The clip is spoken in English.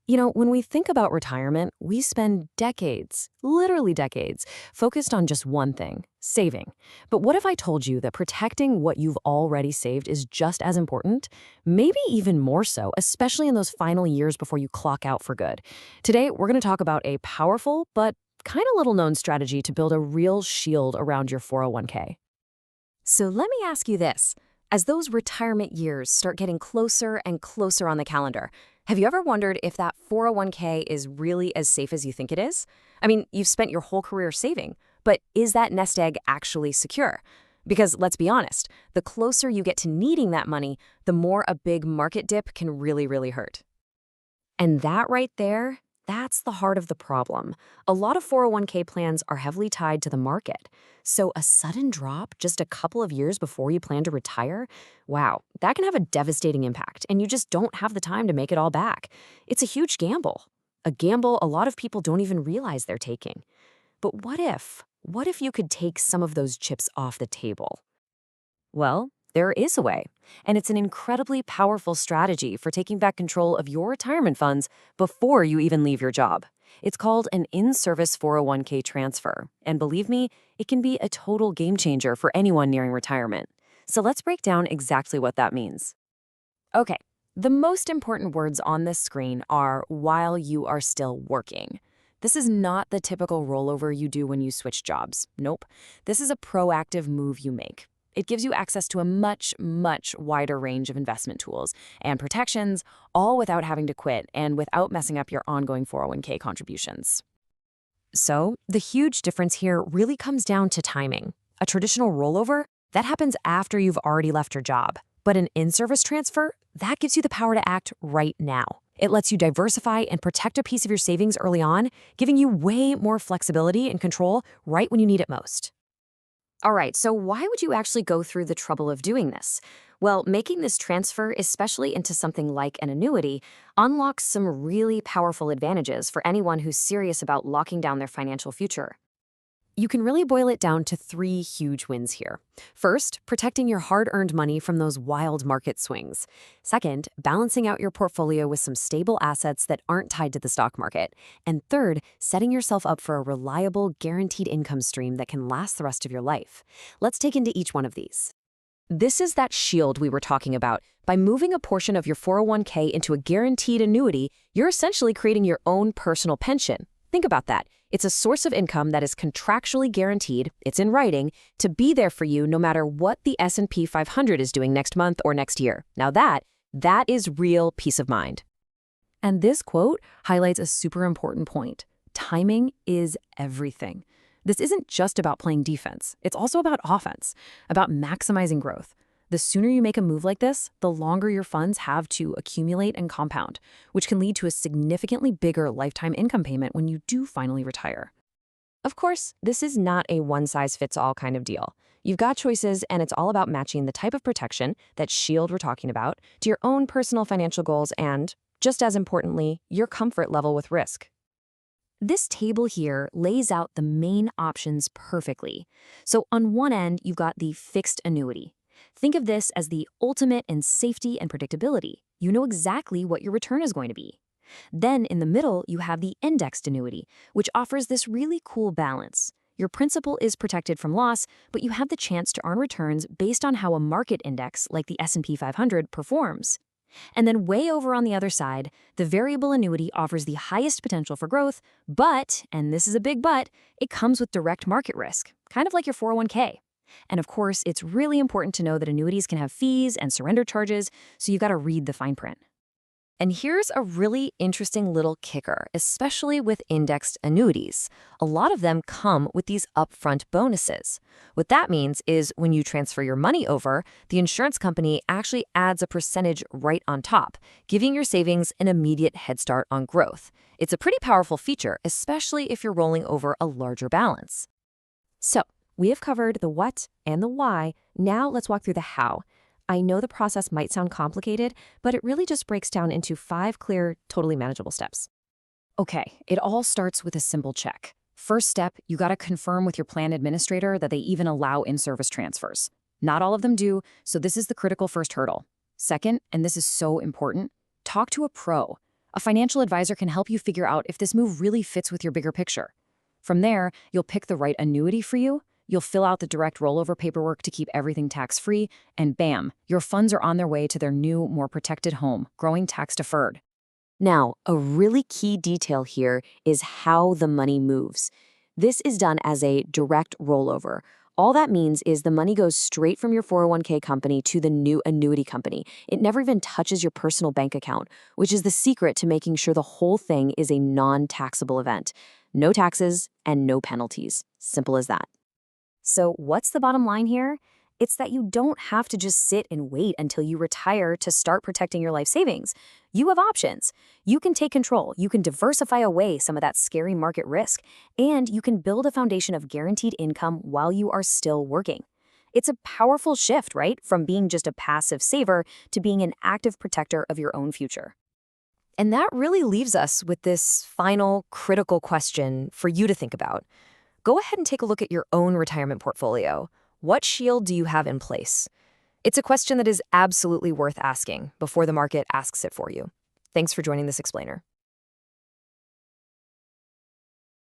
When we think about retirement, we spend decades, literally decades, focused on just one thing, saving. But what if I told you that protecting what you've already saved is just as important? Maybe even more so, especially in those final years before you clock out for good. Today, we're going to talk about a powerful but kind of little known strategy to build a real shield around your 401k. So let me ask you this. As those retirement years start getting closer and closer on the calendar, have you ever wondered if that 401k is really as safe as you think it is? I mean, you've spent your whole career saving, but is that nest egg actually secure? Because let's be honest, the closer you get to needing that money, the more a big market dip can really hurt. And that right there, that's the heart of the problem. A lot of 401k plans are heavily tied to the market. So a sudden drop just a couple of years before you plan to retire, wow, that can have a devastating impact, and you just don't have the time to make it all back. It's a huge gamble. A gamble a lot of people don't even realize they're taking. But what if? What if you could take some of those chips off the table? Well, there is a way, and it's an incredibly powerful strategy for taking back control of your retirement funds before you even leave your job. It's called an in-service 401k transfer, and believe me, it can be a total game changer for anyone nearing retirement. So let's break down exactly what that means. Okay, the most important words on this screen are while you are still working. This is not the typical rollover you do when you switch jobs. Nope. This is a proactive move you make. It gives you access to a much wider range of investment tools and protections, all without having to quit and without messing up your ongoing 401k contributions. So, the huge difference here really comes down to timing. A traditional rollover, that happens after you've already left your job. But an in-service transfer, that gives you the power to act right now. It lets you diversify and protect a piece of your savings early on, giving you way more flexibility and control right when you need it most. All right, so why would you actually go through the trouble of doing this? Well, making this transfer, especially into something like an annuity, unlocks some really powerful advantages for anyone who's serious about locking down their financial future. You can really boil it down to three huge wins here. First, protecting your hard-earned money from those wild market swings. Second, balancing out your portfolio with some stable assets that aren't tied to the stock market. And third, setting yourself up for a reliable, guaranteed income stream that can last the rest of your life. Let's take into each one of these. This is that shield we were talking about. By moving a portion of your 401k into a guaranteed annuity, you're essentially creating your own personal pension. Think about that. It's a source of income that is contractually guaranteed, it's in writing, to be there for you no matter what the S&P 500 is doing next month or next year. Now that is real peace of mind. And this quote highlights a super important point. Timing is everything. This isn't just about playing defense. It's also about offense, about maximizing growth. The sooner you make a move like this, the longer your funds have to accumulate and compound, which can lead to a significantly bigger lifetime income payment when you do finally retire. Of course, this is not a one-size-fits-all kind of deal. You've got choices, and it's all about matching the type of protection, that shield we're talking about, to your own personal financial goals and, just as importantly, your comfort level with risk. This table here lays out the main options perfectly. So on one end, you've got the fixed annuity. Think of this as the ultimate in safety and predictability. You know exactly what your return is going to be. Then in the middle, you have the indexed annuity, which offers this really cool balance. Your principal is protected from loss, but you have the chance to earn returns based on how a market index like the S&P 500 performs. And then way over on the other side, the variable annuity offers the highest potential for growth, but, and this is a big but, it comes with direct market risk, kind of like your 401k. And of course, it's really important to know that annuities can have fees and surrender charges, so you've got to read the fine print. And here's a really interesting little kicker, especially with indexed annuities. A lot of them come with these upfront bonuses. What that means is when you transfer your money over, the insurance company actually adds a percentage right on top, giving your savings an immediate head start on growth. It's a pretty powerful feature, especially if you're rolling over a larger balance. So, we have covered the what and the why. Now let's walk through the how. I know the process might sound complicated, but it really just breaks down into 5 clear, totally manageable steps. Okay, it all starts with a simple check. First step, you gotta confirm with your plan administrator that they even allow in-service transfers. Not all of them do, so this is the critical first hurdle. Second, and this is so important, talk to a pro. A financial advisor can help you figure out if this move really fits with your bigger picture. From there, you'll pick the right annuity for you, you'll fill out the direct rollover paperwork to keep everything tax-free, and bam, your funds are on their way to their new, more protected home, growing tax-deferred. Now, a really key detail here is how the money moves. This is done as a direct rollover. All that means is the money goes straight from your 401k company to the new annuity company. It never even touches your personal bank account, which is the secret to making sure the whole thing is a non-taxable event. No taxes and no penalties. Simple as that. So what's the bottom line here? It's that you don't have to just sit and wait until you retire to start protecting your life savings. You have options. You can take control. You can diversify away some of that scary market risk, and you can build a foundation of guaranteed income while you are still working. It's a powerful shift, right? From being just a passive saver to being an active protector of your own future. And that really leaves us with this final critical question for you to think about. Go ahead and take a look at your own retirement portfolio. What shield do you have in place? It's a question that is absolutely worth asking before the market asks it for you. Thanks for joining this explainer.